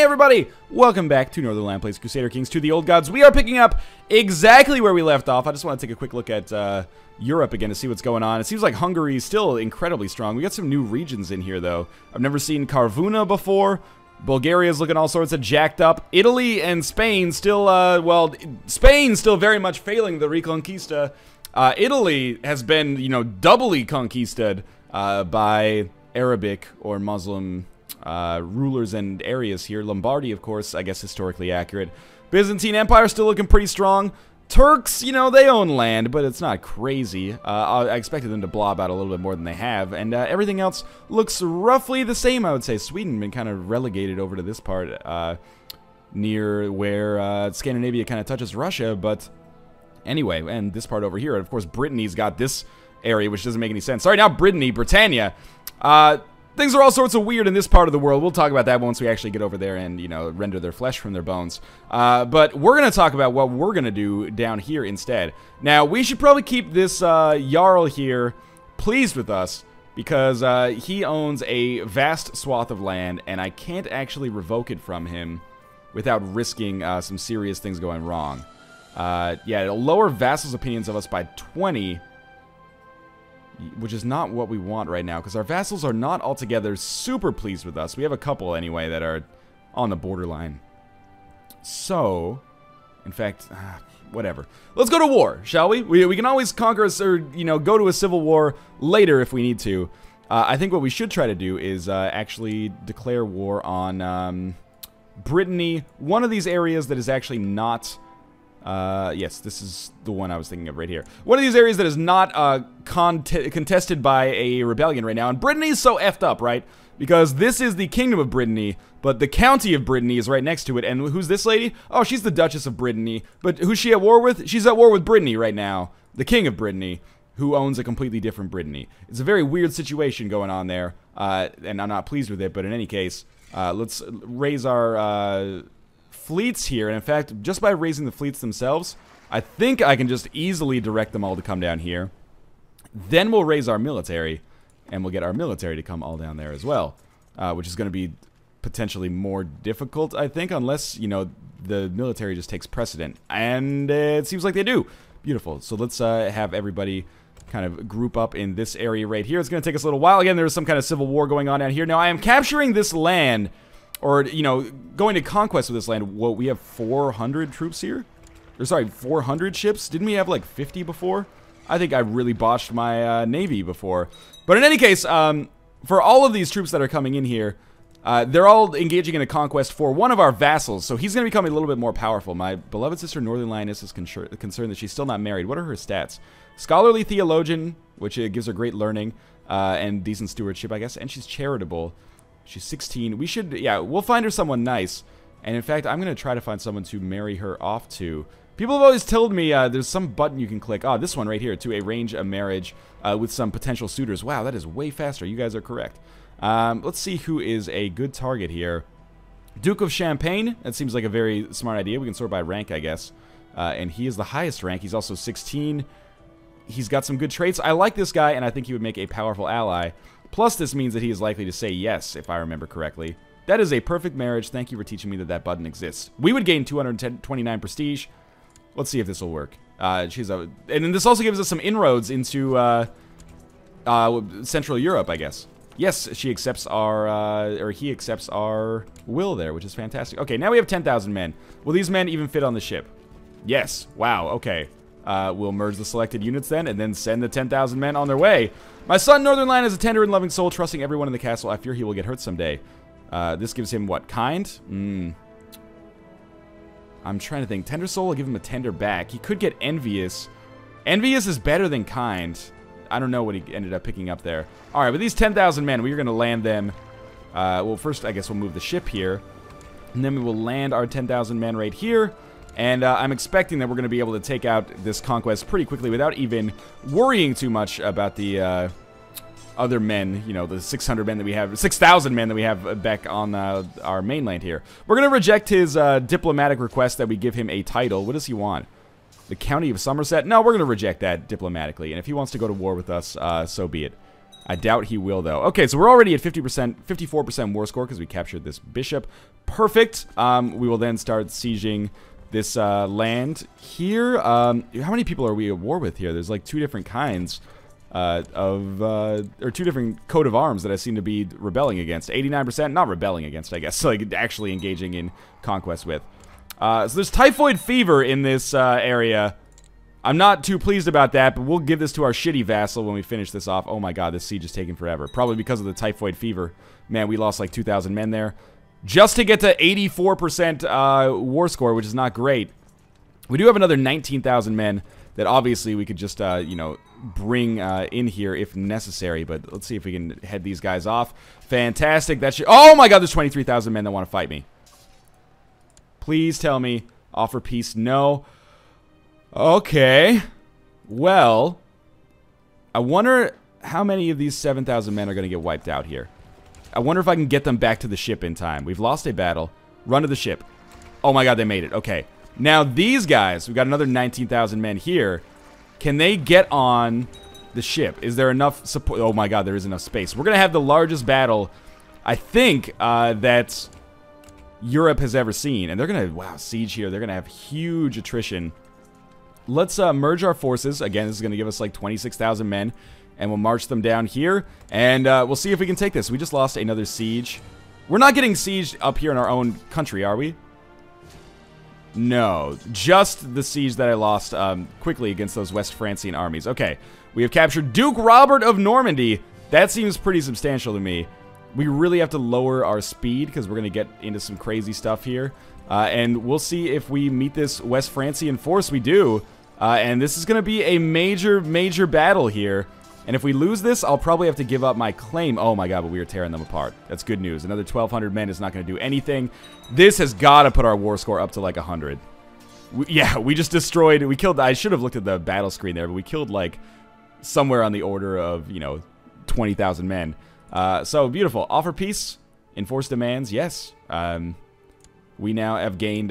everybody! Welcome back to Northernlion Plays Crusader Kings to the Old Gods. We are picking up exactly where we left off. I just want to take a quick look at Europe again to see what's going on. It seems like Hungary is still incredibly strong. We got some new regions in here, though. I've never seen Karvuna before. Bulgaria's looking all sorts of jacked up. Italy and Spain still, well, Spain still very much failing the Reconquista. Italy has been, you know, doubly conquisted by Arabic or Muslim rulers and areas here. Lombardy, of course, I guess historically accurate. Byzantine Empire still looking pretty strong. Turks, you know, they own land, but it's not crazy. I expected them to blob out a little bit more than they have, and everything else looks roughly the same, I would say. Sweden been kind of relegated over to this part near where Scandinavia kind of touches Russia, but anyway, and this part over here, of course, Brittany's got this area, which doesn't make any sense. Sorry, not Brittany, Britannia. Things are all sorts of weird in this part of the world. We'll talk about that once we actually get over there and, you know, render their flesh from their bones. But we're going to talk about what we're going to do down here instead. Now, we should probably keep this Jarl here pleased with us because he owns a vast swath of land, and I can't actually revoke it from him without risking some serious things going wrong. Yeah, it'll lower Vassal's opinions of us by 20, which is not what we want right now, because our vassals are not altogether super pleased with us. We have a couple, anyway, that are on the borderline. So, in fact, whatever. Let's go to war, shall we? We can always conquer, or, you know, go to a civil war later if we need to. I think what we should try to do is actually declare war on Brittany, one of these areas that is actually not... yes, this is the one I was thinking of right here. One of these areas that is not contested by a rebellion right now. And Brittany is so effed up, right? Because this is the Kingdom of Brittany, but the County of Brittany is right next to it. And who's this lady? Oh, she's the Duchess of Brittany. But who's she at war with? She's at war with Brittany right now. The King of Brittany, who owns a completely different Brittany. It's a very weird situation going on there, and I'm not pleased with it. But in any case, let's raise our... fleets here, and in fact, just by raising the fleets themselves, I think I can just easily direct them all to come down here. Then we'll raise our military, and we'll get our military to come all down there as well, which is going to be potentially more difficult, I think, unless, you know, the military just takes precedent, and it seems like they do. Beautiful. So let's have everybody kind of group up in this area right here. It's going to take us a little while. Again, there's some kind of civil war going on down here. Now, I am capturing this land, or, you know, going to conquest with this land. Whoa, we have 400 troops here? Or, sorry, 400 ships? Didn't we have, like, 50 before? I think I really botched my navy before. But in any case, for all of these troops that are coming in here, they're all engaging in a conquest for one of our vassals. So he's going to become a little bit more powerful. My beloved sister, Northernlion, is concerned that she's still not married. What are her stats? Scholarly theologian, which gives her great learning and decent stewardship, I guess. And she's charitable. She's 16. We should, yeah, we'll find her someone nice. And in fact, I'm going to try to find someone to marry her off to. People have always told me there's some button you can click. Oh, this one right here, to arrange a marriage with some potential suitors. Wow, that is way faster. You guys are correct. Let's see who is a good target here. Duke of Champagne. That seems like a very smart idea. We can sort by rank, I guess. And he is the highest rank. He's also 16. He's got some good traits. I like this guy, and I think he would make a powerful ally. Plus, this means that he is likely to say yes, if I remember correctly. That is a perfect marriage. Thank you for teaching me that that button exists. We would gain 229 prestige. Let's see if this will work. And then this also gives us some inroads into Central Europe, I guess. Yes, she accepts our, or he accepts our will there, which is fantastic. Okay, now we have 10,000 men. Will these men even fit on the ship? Yes. Wow, okay. We'll merge the selected units then, and then send the 10,000 men on their way. My son, Northernlion, is a tender and loving soul, trusting everyone in the castle. I fear he will get hurt someday. This gives him, what, kind? I'm trying to think. Tender soul will give him a tender back. He could get envious. Envious is better than kind. I don't know what he ended up picking up there. Alright, but these 10,000 men, we're going to land them. Well, first, I guess we'll move the ship here. And then we will land our 10,000 men right here. And I'm expecting that we're going to be able to take out this conquest pretty quickly without even worrying too much about the other men, you know, the 600 men that we have, 6,000 men that we have back on our mainland here. We're going to reject his diplomatic request that we give him a title. What does he want? The County of Somerset? No, we're going to reject that diplomatically. And if he wants to go to war with us, so be it. I doubt he will, though. Okay, so we're already at 50%, 54% war score because we captured this bishop. Perfect. We will then start sieging this land here. How many people are we at war with here? There's like two different kinds or two different coat of arms that I seem to be rebelling against. 89%, not rebelling against, I guess, like actually engaging in conquest with. So there's typhoid fever in this area. I'm not too pleased about that, but we'll give this to our shitty vassal when we finish this off. Oh my god, this siege is taking forever. Probably because of the typhoid fever. Man, we lost like 2,000 men there. Just to get to 84% war score, which is not great. We do have another 19,000 men that obviously we could just, you know, bring in here if necessary. But let's see if we can head these guys off. Fantastic. That should... Oh my god, there's 23,000 men that want to fight me. Please tell me. Offer peace. No. Okay. Well, I wonder how many of these 7,000 men are going to get wiped out here. I wonder if I can get them back to the ship in time. We've lost a battle. Run to the ship. Oh my god, they made it. Okay. Now these guys, we've got another 19,000 men here. Can they get on the ship? Is there enough support? Oh my god, there is enough space. We're going to have the largest battle, I think, that Europe has ever seen. And they're going to, wow, siege here. They're going to have huge attrition. Let's merge our forces. Again, this is going to give us like 26,000 men. And we'll march them down here. And we'll see if we can take this. We just lost another siege. We're not getting sieged up here in our own country, are we? No. Just the siege that I lost quickly against those West Francian armies. Okay. We have captured Duke Robert of Normandy. That seems pretty substantial to me. We really have to lower our speed because we're going to get into some crazy stuff here. And we'll see if we meet this West Francian force. We do. And this is going to be a major, major battle here. And if we lose this, I'll probably have to give up my claim. Oh my god, but we are tearing them apart. That's good news. Another 1,200 men is not going to do anything. This has got to put our war score up to like 100. Yeah, we just destroyed... We killed... I should have looked at the battle screen there, but we killed like somewhere on the order of, you know, 20,000 men. So, beautiful. Offer peace. Enforce demands. Yes. We now have gained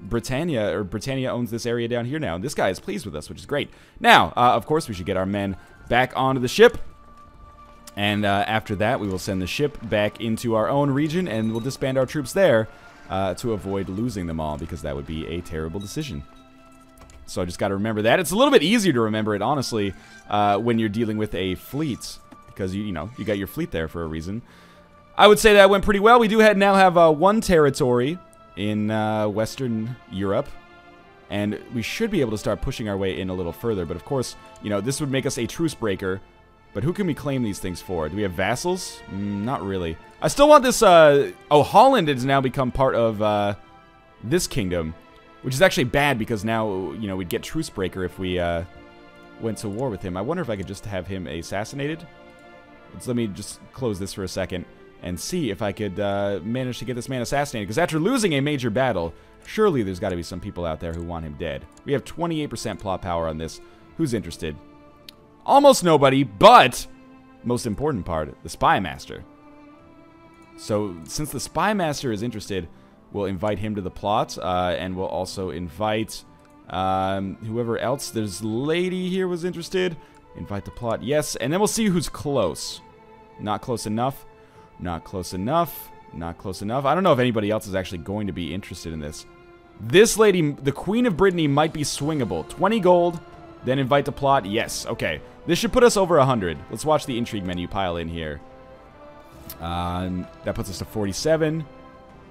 Britannia, or Britannia owns this area down here now. And this guy is pleased with us, which is great. Now, of course, we should get our men back onto the ship. And after that, we will send the ship back into our own region, and we'll disband our troops there to avoid losing them all, because that would be a terrible decision. So I just got to remember that. It's a little bit easier to remember it, honestly, when you're dealing with a fleet, because you know, you got your fleet there for a reason. I would say that went pretty well. We do now have one territory in Western Europe, and we should be able to start pushing our way in a little further. But of course, you know, this would make us a truce breaker. But who can we claim these things for? Do we have vassals? Not really. I still want this, oh, Holland has now become part of this kingdom, which is actually bad because now, you know, we'd get truce breaker if we went to war with him. I wonder if I could just have him assassinated. Let me just close this for a second and see if I could manage to get this man assassinated. Because after losing a major battle, surely there's got to be some people out there who want him dead. We have 28% plot power on this. Who's interested? Almost nobody, but most important part, the Spy Master. So since the Spy Master is interested, we'll invite him to the plot, and we'll also invite whoever else. There's lady here was interested. Invite the plot, yes, and then we'll see who's close. Not close enough. Not close enough. Not close enough. I don't know if anybody else is actually going to be interested in this. This lady, the Queen of Brittany, might be swingable. 20 gold, then invite the plot. Yes, okay. This should put us over 100. Let's watch the intrigue menu pile in here. That puts us to 47.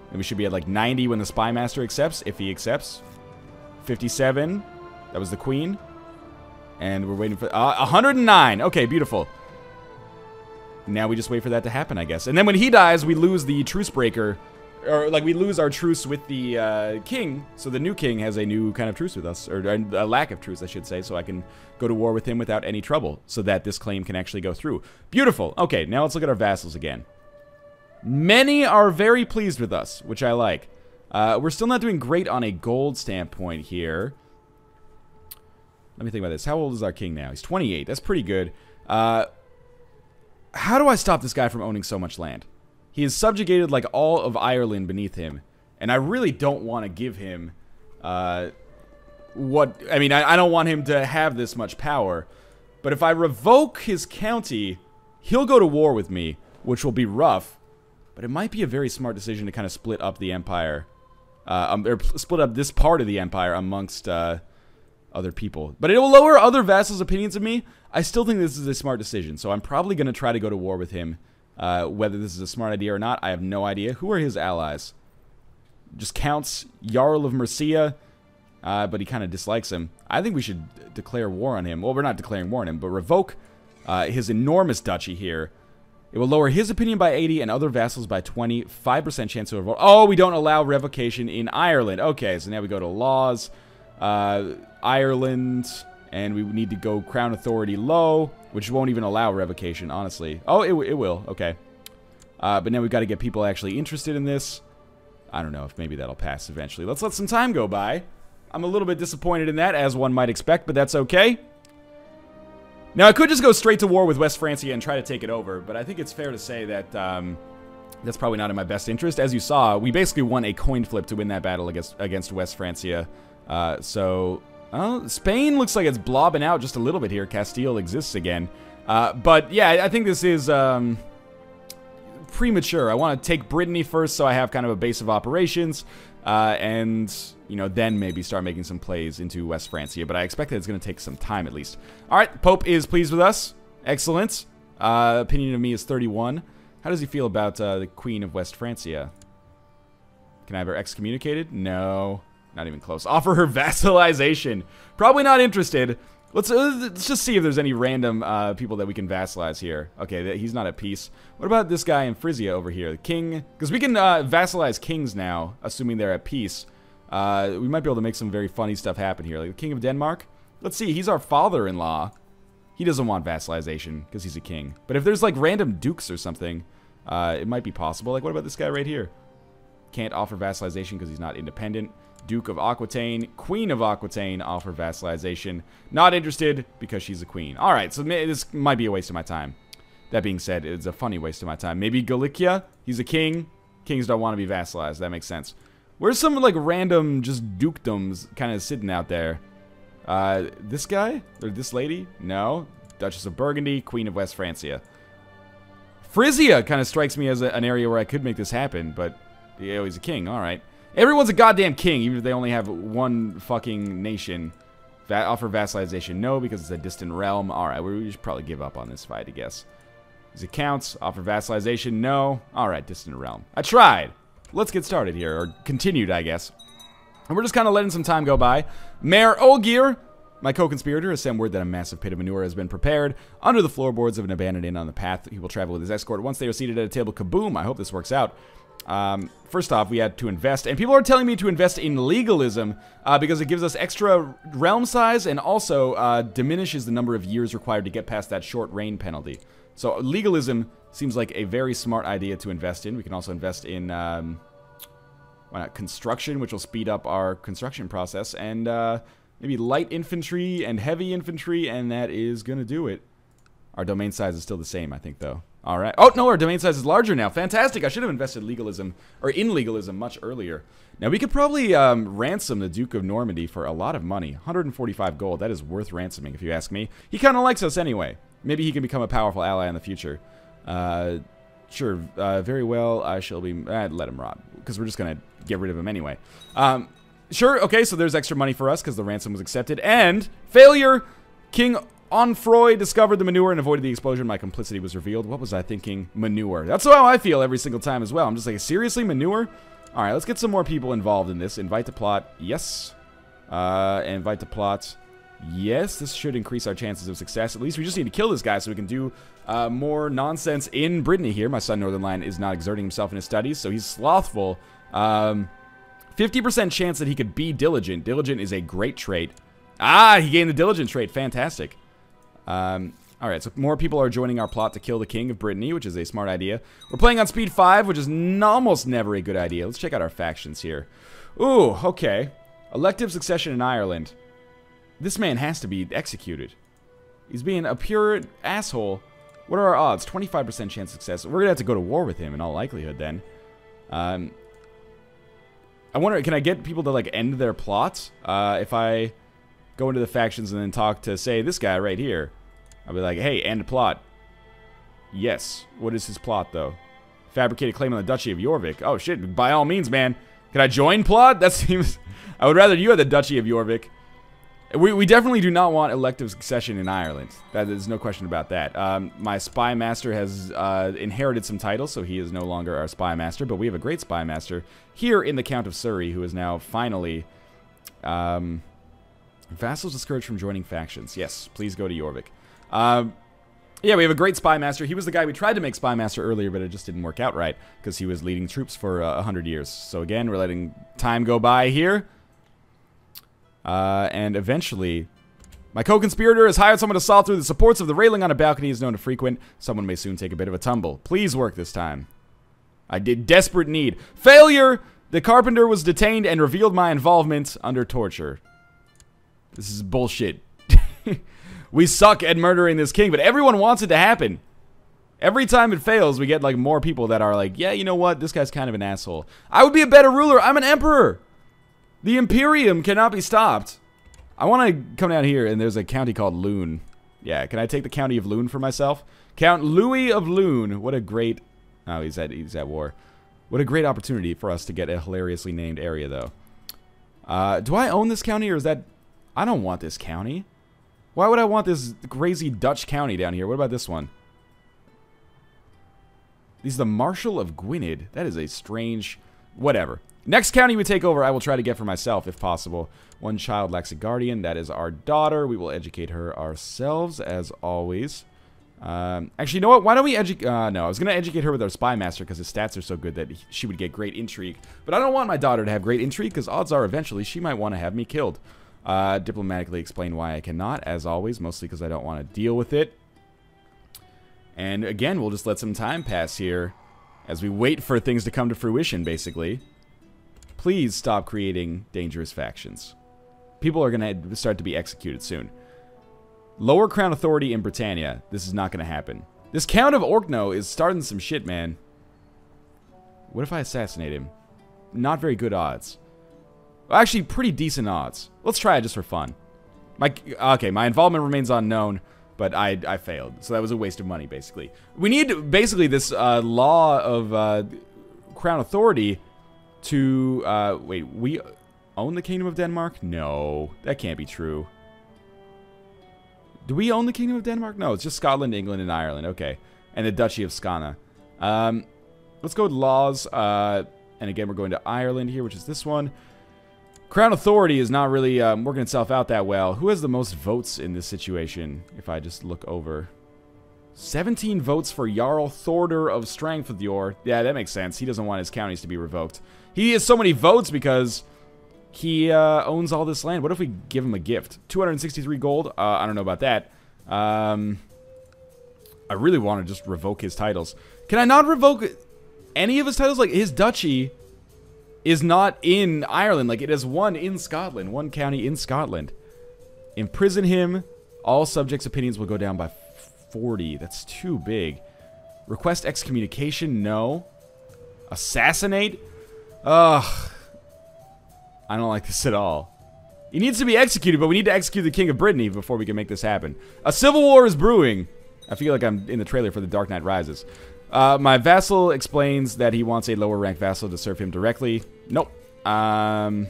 And we should be at like 90 when the Spy Master accepts, if he accepts. 57. That was the Queen. And we're waiting for 109. Okay, beautiful. Now we just wait for that to happen, I guess. And then when he dies, we lose the truce breaker. Or, like, we lose our truce with the king. So the new king has a new kind of truce with us. Or a lack of truce, I should say. So I can go to war with him without any trouble. So that this claim can actually go through. Beautiful. Okay, now let's look at our vassals again. Many are very pleased with us, which I like. We're still not doing great on a gold standpoint here. Let me think about this. How old is our king now? He's 28. That's pretty good. How do I stop this guy from owning so much land? He has subjugated like all of Ireland beneath him. And I really don't want to give him I don't want him to have this much power. But if I revoke his county, He'll go to war with me, which will be rough, but it might be a very smart decision to kind of split up the empire. Or split up this part of the empire amongst other people. But it will lower other vassals' opinions of me. I still think this is a smart decision, so I'm probably going to try to go to war with him. Whether this is a smart idea or not, I have no idea. Who are his allies? Just counts Jarl of Mercia, but he kind of dislikes him. I think we should declare war on him. Well, we're not declaring war on him, but revoke his enormous duchy here. It will lower his opinion by 80 and other vassals by 20. 5% chance to revolt. Oh, we don't allow revocation in Ireland. Okay, so now we go to laws. Ireland, and we need to go crown authority low, which won't even allow revocation, honestly. Oh, it will. Okay. But now we've got to get people actually interested in this. I don't know if maybe that'll pass eventually. Let's let some time go by. I'm a little bit disappointed in that, as one might expect, but that's okay. Now, I could just go straight to war with West Francia and try to take it over, but I think it's fair to say that that's probably not in my best interest. As you saw, we basically won a coin flip to win that battle against West Francia. So, Spain looks like it's blobbing out just a little bit here. Castile exists again. But, yeah, I think this is premature. I want to take Brittany first so I have kind of a base of operations. And, you know, then maybe start making some plays into West Francia. But I expect that it's going to take some time at least. All right, Pope is pleased with us. Excellent. Opinion of me is 31. How does he feel about the Queen of West Francia? Can I have her excommunicated? No, not even close. Offer her vassalization. Probably not interested. Let's just see if there's any random people that we can vassalize here. Okay, he's not at peace. What about this guy in Frisia over here? The king? Because we can vassalize kings now, assuming they're at peace. We might be able to make some very funny stuff happen here. Like the King of Denmark. Let's see, he's our father-in-law. He doesn't want vassalization because he's a king. But if there's like random dukes or something, it might be possible. Like what about this guy right here? Can't offer vassalization because he's not independent. Duke of Aquitaine, Queen of Aquitaine, offer vassalization. Not interested because she's a queen. All right, so this might be a waste of my time. That being said, it's a funny waste of my time. Maybe Galicia, he's a king. Kings don't want to be vassalized. That makes sense. Where's some like random just dukedoms kind of sitting out there? This guy? Or this lady? No. Duchess of Burgundy, Queen of West Francia. Frisia kind of strikes me as an area where I could make this happen, but yeah, he's a king. All right. Everyone's a goddamn king, even if they only have one fucking nation. Offer vassalization, no, because it's a distant realm. Alright, we should probably give up on this fight, I guess. These accounts, offer vassalization, no. Alright, distant realm. I tried. Let's get started here, or continued, I guess. And we're just kind of letting some time go by. Mayor Olgir, my co-conspirator, has sent word that a massive pit of manure has been prepared under the floorboards of an abandoned inn on the path. He will travel with his escort. Once they are seated at a table, kaboom, I hope this works out. First off, we had to invest, and people are telling me to invest in legalism because it gives us extra realm size and also diminishes the number of years required to get past that short reign penalty. So legalism seems like a very smart idea to invest in. We can also invest in why not construction, which will speed up our construction process, and maybe light infantry and heavy infantry, and that is going to do it. Our domain size is still the same, I think, though. All right. Oh, no, our domain size is larger now. Fantastic. I should have invested legalism, or in legalism, much earlier. Now, we could probably ransom the Duke of Normandy for a lot of money. 145 gold. That is worth ransoming, if you ask me. He kind of likes us anyway. Maybe he can become a powerful ally in the future. Sure. Very well. I shall be... let him rot, because we're just going to get rid of him anyway. Sure. Okay, so there's extra money for us, because the ransom was accepted. And failure! King... Onfroy discovered the manure and avoided the explosion. My complicity was revealed. What was I thinking? Manure. That's how I feel every single time as well. I'm just like, seriously, manure? All right, let's get some more people involved in this. Invite to plot. Yes. Invite to plot. Yes, this should increase our chances of success. At least we just need to kill this guy so we can do more nonsense in Brittany here. My son Northernlion is not exerting himself in his studies, so he's slothful. 50% chance that he could be diligent. Diligent is a great trait. Ah, he gained the diligent trait. Fantastic. Alright, so more people are joining our plot to kill the King of Brittany, which is a smart idea. We're playing on speed 5, which is almost never a good idea. Let's check out our factions here. Ooh, okay. Elective succession in Ireland. This man has to be executed. He's being a pure asshole. What are our odds? 25% chance of success. We're gonna have to go to war with him in all likelihood then. I wonder, can I get people to like end their plots? If I go into the factions and then talk to, say, this guy right here. I'll be like, hey, end plot. Yes. What is his plot, though? Fabricate a claim on the Duchy of Jorvik. Oh, shit. By all means, man. Can I join plot? That seems... I would rather you had the Duchy of Jorvik. We definitely do not want elective succession in Ireland. There's no question about that. My spy master has inherited some titles, so he is no longer our spy master, but we have a great spy master here in the Count of Surrey, who is now finally... vassals discouraged from joining factions. Yes, please go to Jorvik. Yeah, we have a great spy master. He was the guy we tried to make spy master earlier, but it just didn't work out right, because he was leading troops for 100 years. So again, we're letting time go by here. And eventually, my co-conspirator has hired someone to saw through the supports of the railing on a balcony he is known to frequent. Someone may soon take a bit of a tumble. Please work this time. I did desperate need. Failure! The carpenter was detained and revealed my involvement under torture. This is bullshit. We suck at murdering this king, but everyone wants it to happen. Every time it fails, we get like more people that are like, yeah, you know what? This guy's kind of an asshole. I would be a better ruler. I'm an emperor. The Imperium cannot be stopped. I want to come down here, and there's a county called Loon. Yeah, can I take the county of Loon for myself? Count Louis of Loon. What a great... Oh, he's at war. What a great opportunity for us to get a hilariously named area, though. Do I own this county, or is that... I don't want this county. Why would I want this crazy Dutch county down here? What about this one? He's the Marshal of Gwynedd. That is a strange... Whatever. Next county we take over, I will try to get for myself, if possible. One child lacks a guardian. That is our daughter. We will educate her ourselves, as always. Actually, you know what? Why don't we educate... no, I was going to educate her with our spy master, because his stats are so good that she would get great intrigue. But I don't want my daughter to have great intrigue, because odds are eventually she might want to have me killed. Diplomatically explain why I cannot, as always, mostly because I don't want to deal with it. And again, we'll just let some time pass here as we wait for things to come to fruition, basically. Please stop creating dangerous factions. People are going to start to be executed soon. Lower crown authority in Britannia. This is not going to happen. This Count of Orkno is starting some shit, man. What if I assassinate him? Not very good odds. Actually, pretty decent odds. Let's try it just for fun. Okay, my involvement remains unknown, but I failed. So that was a waste of money, basically. We need, basically, this law of crown authority to... wait, we own the Kingdom of Denmark? No, that can't be true. Do we own the Kingdom of Denmark? No, it's just Scotland, England, and Ireland. Okay, and the Duchy of Skåne. Let's go with laws. And again, we're going to Ireland here, which is this one. Crown Authority is not really working itself out that well. Who has the most votes in this situation? If I just look over. 17 votes for Jarl Thorder of Strangfjord. Yeah, that makes sense. He doesn't want his counties to be revoked. He has so many votes because he owns all this land. What if we give him a gift? 263 gold? I don't know about that. I really want to just revoke his titles. Can I not revoke any of his titles? Like, his duchy is not in Ireland. Like, it has one in Scotland. One county in Scotland. Imprison him. All subjects' opinions will go down by 40. That's too big. Request excommunication? No. Assassinate? Ugh. I don't like this at all. He needs to be executed, but we need to execute the King of Brittany before we can make this happen. A civil war is brewing. I feel like I'm in the trailer for The Dark Knight Rises. My vassal explains that he wants a lower rank vassal to serve him directly. Nope. I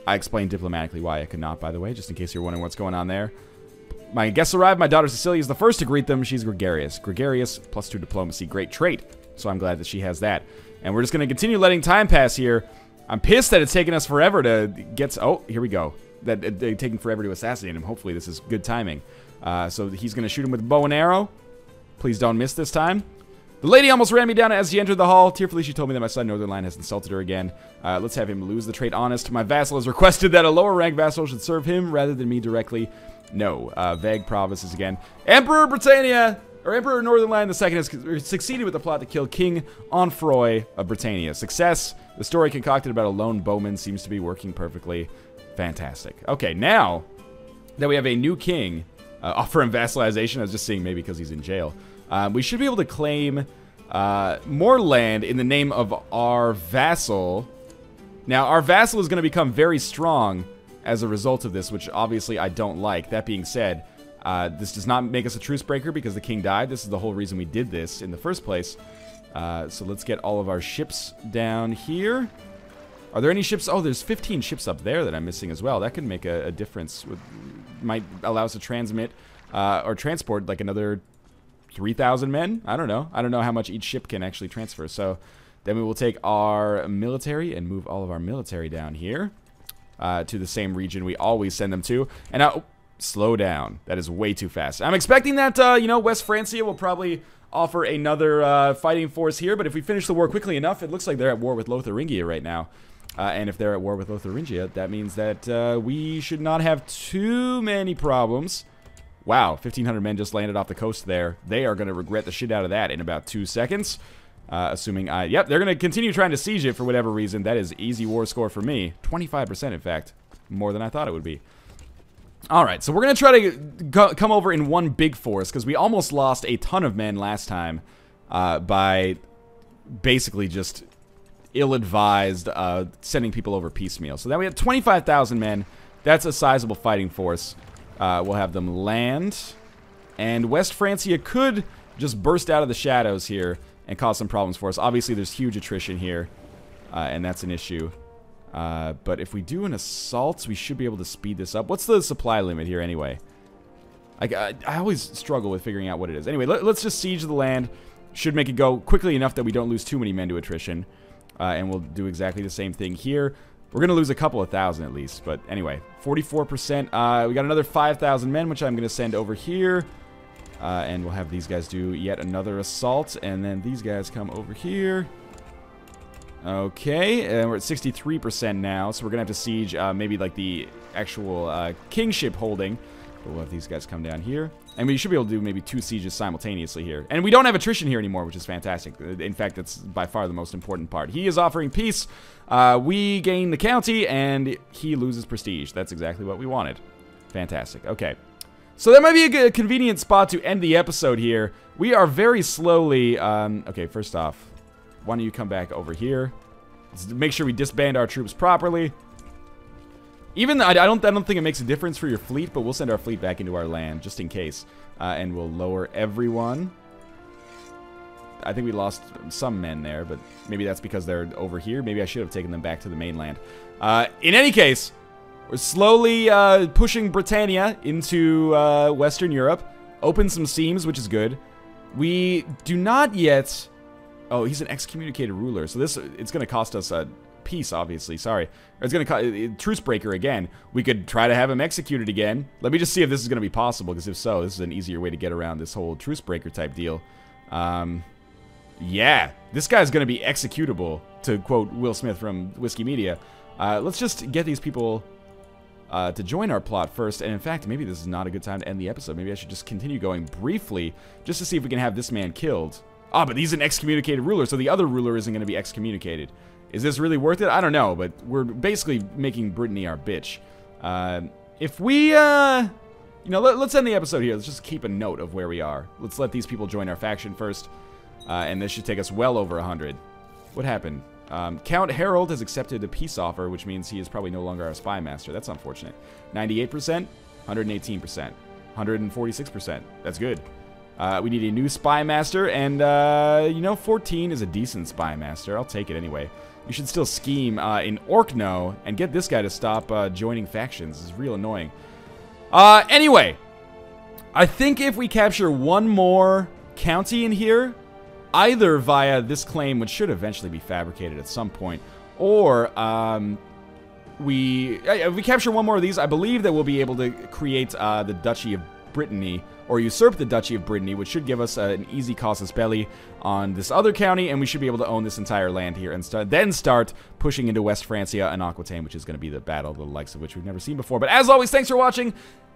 explained diplomatically why I could not, by the way, just in case you're wondering what's going on there. My guests arrived. My daughter Cecilia is the first to greet them. She's gregarious. Gregarious, +2 diplomacy. Great trait. So I'm glad that she has that. And we're just going to continue letting time pass here. I'm pissed that it's taken us forever to get... Oh, here we go. That they're taking forever to assassinate him. Hopefully this is good timing. So he's going to shoot him with a bow and arrow. Please don't miss this time. The lady almost ran me down as she entered the hall. Tearfully, she told me that my son Northernlion has insulted her again. Let's have him lose the trait honest. My vassal has requested that a lower rank vassal should serve him rather than me directly. No. Vague provinces again. Emperor Britannia, or Emperor Northernlion II has succeeded with the plot to kill King Onfroy of Britannia. Success. The story concocted about a lone bowman seems to be working perfectly. Fantastic. Okay, now that we have a new king, offer him vassalization. I was just seeing maybe because he's in jail. We should be able to claim more land in the name of our vassal. Now, our vassal is going to become very strong as a result of this, which obviously I don't like. That being said, This does not make us a truce breaker because the king died. This is the whole reason we did this in the first place. So let's get all of our ships down here. Are there any ships? Oh, there's 15 ships up there that I'm missing as well. That could make a difference. Might allow us to transmit or transport like another 3,000 men. I don't know. I don't know how much each ship can actually transfer. So then we will take our military and move all of our military down here to the same region we always send them to. And now, slow down. That is way too fast. I'm expecting that, you know, West Francia will probably offer another fighting force here. But if we finish the war quickly enough, it looks like they're at war with Lotharingia right now. And if they're at war with Lotharingia, that means that we should not have too many problems. Wow, 1,500 men just landed off the coast there. They are going to regret the shit out of that in about 2 seconds. Assuming yep, they're going to continue trying to siege it for whatever reason. That is easy war score for me. 25%, in fact. More than I thought it would be. Alright, so we're going to try to come over in one big force, because we almost lost a ton of men last time by basically just ill-advised sending people over piecemeal. So now we have 25,000 men. That's a sizable fighting force. We'll have them land. And West Francia could just burst out of the shadows here and cause some problems for us. Obviously, there's huge attrition here, and that's an issue. But if we do an assault, we should be able to speed this up. What's the supply limit here anyway? I always struggle with figuring out what it is. Anyway, let's just siege the land. Should make it go quickly enough that we don't lose too many men to attrition. And we'll do exactly the same thing here. We're going to lose a couple of thousand at least. But anyway, 44%. We got another 5,000 men, which I'm going to send over here. And we'll have these guys do yet another assault. And then these guys come over here. Okay, and we're at 63% now. So we're going to have to siege maybe like the actual kingship holding. But we'll have these guys come down here. And we should be able to do maybe 2 sieges simultaneously here. And we don't have attrition here anymore, which is fantastic. In fact, that's by far the most important part. He is offering peace. We gain the county, and he loses prestige. That's exactly what we wanted. Fantastic. Okay. So that might be a convenient spot to end the episode here. We are very slowly... okay, first off, why don't you come back over here? Let's make sure we disband our troops properly. Even though I don't think it makes a difference for your fleet, but we'll send our fleet back into our land just in case. And we'll lower everyone. I think we lost some men there, but maybe that's because they're over here. Maybe I should have taken them back to the mainland. In any case, we're slowly pushing Britannia into Western Europe. Open some seams, which is good. We do not yet... Oh, he's an excommunicated ruler, so it's going to cost us a... peace, obviously. Sorry. It's going to truce breaker again. We could try to have him executed again. Let me just see if this is going to be possible, because if so, this is an easier way to get around this whole truce breaker type deal. Yeah, this guy's going to be executable, to quote Will Smith from Whiskey Media. Let's just get these people to join our plot first. And in fact, maybe this is not a good time to end the episode. Maybe I should just continue going briefly, just to see if we can have this man killed. Ah, but he's an excommunicated ruler, so the other ruler isn't going to be excommunicated. Is this really worth it? I don't know, but we're basically making Brittany our bitch. If we, you know, let's end the episode here. Let's just keep a note of where we are. Let's let these people join our faction first. And this should take us well over 100. What happened? Count Harold has accepted a peace offer, which means he is probably no longer our spy master. That's unfortunate. 98%, 118%, 146%. That's good. We need a new spy master, and, you know, 14 is a decent spy master. I'll take it anyway. You should still scheme in Orkno and get this guy to stop joining factions. This is real annoying. Anyway, I think if we capture one more county in here, either via this claim, which should eventually be fabricated at some point, or if we capture one more of these, I believe that we'll be able to create the Duchy of Brittany, or usurp the Duchy of Brittany, which should give us an easy casus belli on this other county, and we should be able to own this entire land here, and then start pushing into West Francia and Aquitaine, which is going to be the battle, the likes of which we've never seen before. But as always, thanks for watching.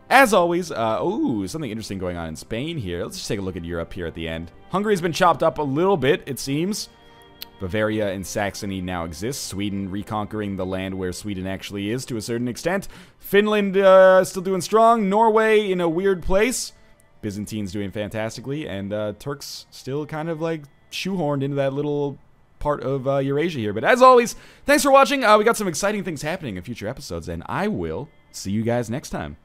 As always, ooh, something interesting going on in Spain here. Let's just take a look at Europe here at the end. Hungary's been chopped up a little bit, it seems. Bavaria and Saxony now exist. Sweden reconquering the land where Sweden actually is to a certain extent. Finland still doing strong. Norway in a weird place. Byzantines doing fantastically. And Turks still kind of like shoehorned into that little part of Eurasia here. But as always, thanks for watching. We got some exciting things happening in future episodes, and I will see you guys next time.